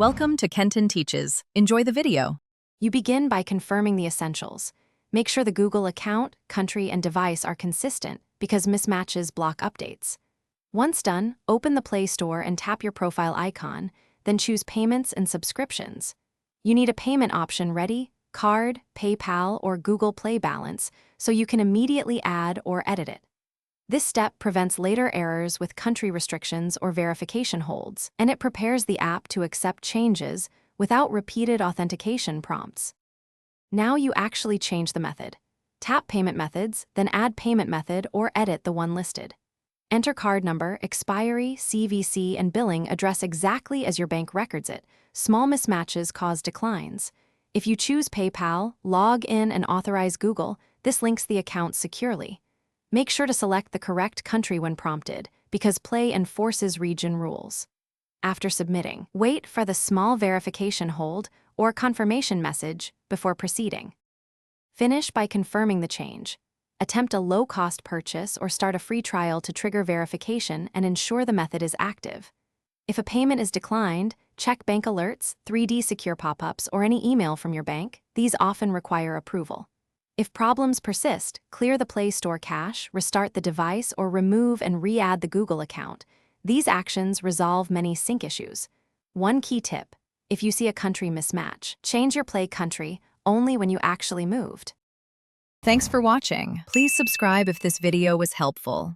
Welcome to Kenton Teaches. Enjoy the video. You begin by confirming the essentials. Make sure the Google account, country, and device are consistent because mismatches block updates. Once done, open the Play Store and tap your profile icon, then choose Payments and Subscriptions. You need a payment option ready, card, PayPal, or Google Play balance, so you can immediately add or edit it. This step prevents later errors with country restrictions or verification holds, and it prepares the app to accept changes without repeated authentication prompts. Now you actually change the method. Tap Payment Methods, then add payment method or edit the one listed. Enter card number, expiry, CVC, and billing address exactly as your bank records it. Small mismatches cause declines. If you choose PayPal, log in and authorize Google, this links the account securely. Make sure to select the correct country when prompted, because Play enforces region rules. After submitting, wait for the small verification hold or confirmation message before proceeding. Finish by confirming the change. Attempt a low-cost purchase or start a free trial to trigger verification and ensure the method is active. If a payment is declined, check bank alerts, 3D secure pop-ups, or any email from your bank. These often require approval. If problems persist, clear the Play Store cache, restart the device, or remove and re-add the Google account. These actions resolve many sync issues. One key tip: if you see a country mismatch, change your Play country only when you actually moved. Thanks for watching. Please subscribe if this video was helpful.